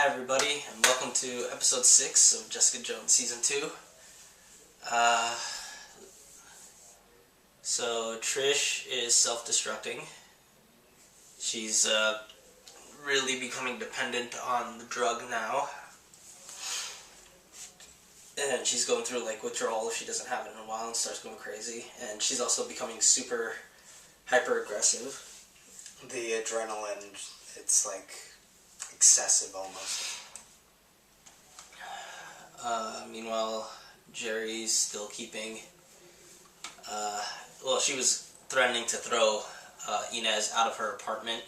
Hi everybody, and welcome to episode 6 of Jessica Jones Season 2. So Trish is self-destructing. She's really becoming dependent on the drug now. And she's going through withdrawal if she doesn't have it in a while and starts going crazy. And she's also becoming super hyper-aggressive. The adrenaline, it's excessive almost. Meanwhile, Jeri's still keeping... she was threatening to throw Inez out of her apartment.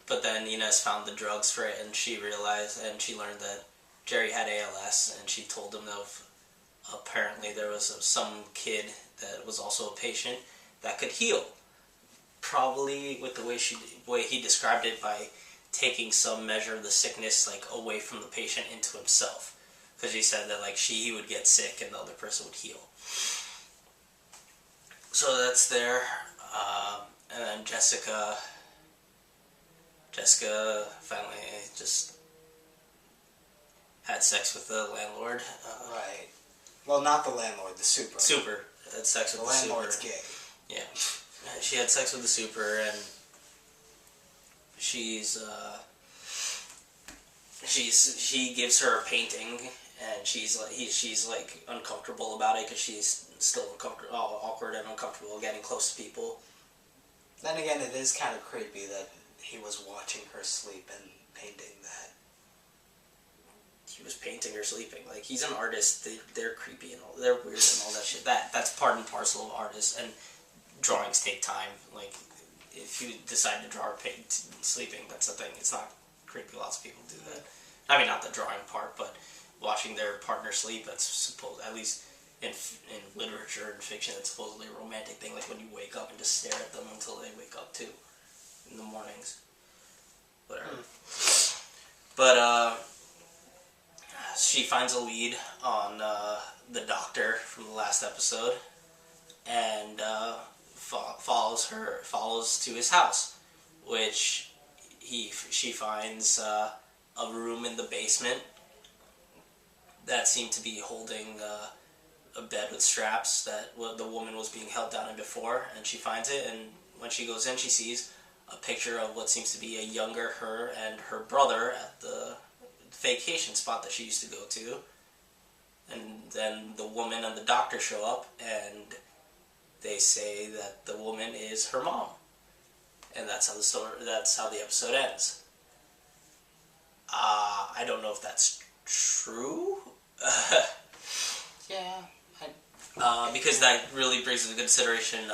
But then Inez found the drugs for it, and she learned that Jeri had ALS, and she told him that apparently there was some kid that was also a patient that could heal. Probably with the way he described it, by taking some measure of the sickness away from the patient into himself, because he said that he would get sick and the other person would heal. So that's there, and then Jessica finally just had sex with the landlord. Right. Well, not the landlord, the super. Super had sex with the super. The landlord's gay. Yeah. She had sex with the super, and she gives her a painting, and she's uncomfortable about it because she's still awkward and uncomfortable getting close to people. Then again, it is kind of creepy that he was watching her sleep and painting that. He was painting her sleeping. He's an artist. They're creepy and they're weird and all that shit. That's part and parcel of artists, and drawings take time. If you decide to draw or paint sleeping, that's the thing. It's not creepy. Lots of people do that. I mean, not the drawing part, but watching their partner sleep. That's supposed, at least in literature and fiction, it's supposedly a romantic thing. When you wake up and just stare at them until they wake up too, in the mornings. Whatever. But she finds a lead on the doctor from the last episode, and follows to his house, which she finds a room in the basement that seemed to be holding a bed with straps that the woman was being held down in before, and she finds it, and when she goes in, she sees a picture of what seems to be a younger her and her brother at the vacation spot that she used to go to. And then the woman and the doctor show up, and they say that the woman is her mom, and that's how the episode ends. I don't know if that's true. Yeah. Because that really brings into consideration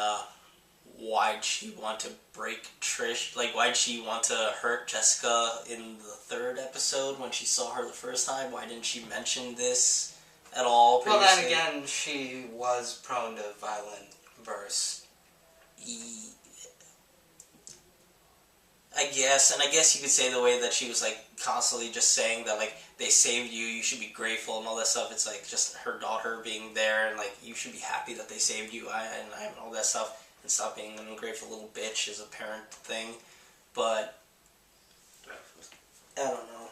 why'd she want to break Trish? Why'd she want to hurt Jessica in the third episode when she saw her the first time? Why didn't she mention this at all previously? Well, then again, she was prone to violent bursts. I guess, and I guess you could say the way that she was constantly just saying that they saved you, you should be grateful and all that stuff. It's just her daughter being there and you should be happy that they saved you and all that stuff, and stop being an ungrateful little bitch is a parent thing. But I don't know.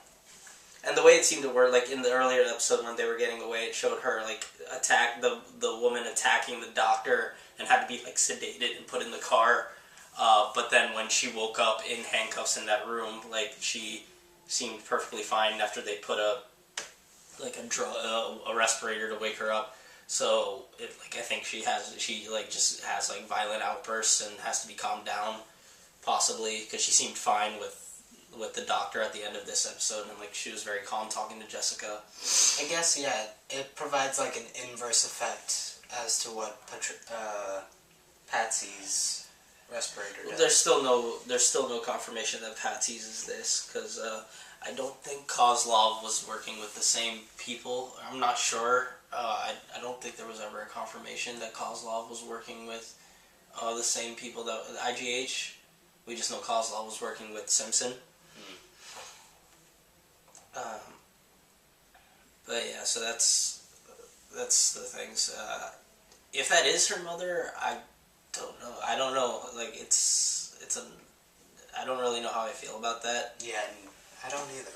And the way it seemed to work, in the earlier episode when they were getting away, it showed her attack the woman attacking the doctor and had to be sedated and put in the car. But then when she woke up in handcuffs in that room, she seemed perfectly fine after they put a respirator to wake her up. So I think she just has violent outbursts and has to be calmed down, possibly, because she seemed fine with the doctor at the end of this episode, and she was very calm talking to Jessica. I guess, yeah, it provides an inverse effect as to what Patsy's respirator does. There's still no confirmation that Patsy's is this, because I don't think Kozlov was working with the same people. I'm not sure. I don't think there was ever a confirmation that Kozlov was working with the same people that IGH. We just know Kozlov was working with Simpson. But yeah, so that's the things. If that is her mother, I I don't know. Like, I don't really know how I feel about that. Yeah, I don't either.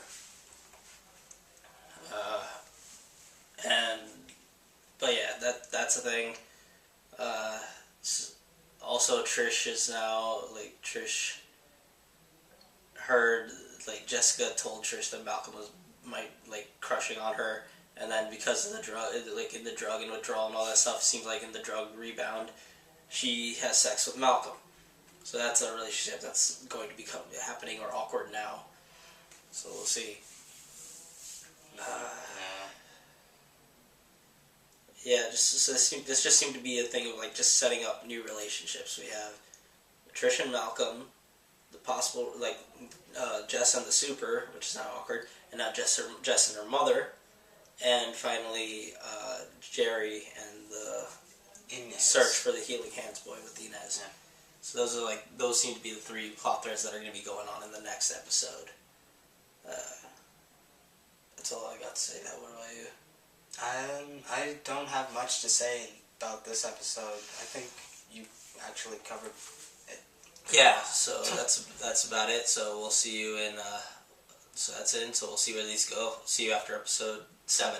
But yeah, that's a thing. Also, Trish is now, like, Trish heard, like, Jessica told Trish that Malcolm was, crushing on her, and then because of the drug, like, in the drug and withdrawal and all that stuff, seems like in the drug rebound, she has sex with Malcolm. So that's a relationship that's going to become happening or awkward now. So we'll see. Yeah, this just seemed to be a thing of, like, just setting up new relationships. We have Trish and Malcolm, the possible, like, Jess and the Super, which is now awkward, and now Jess and her mother, and finally Jeri and the Inez. search for the healing hands boy with Inez. Yeah. So those seem to be the three plot threads that are going to be going on in the next episode. That's all I got to say. What about you? I don't have much to say about this episode. I think you actually covered it. Yeah, so that's about it. So we'll see you in. So that's it. So we'll see where these go. See you after episode 7.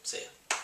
See ya.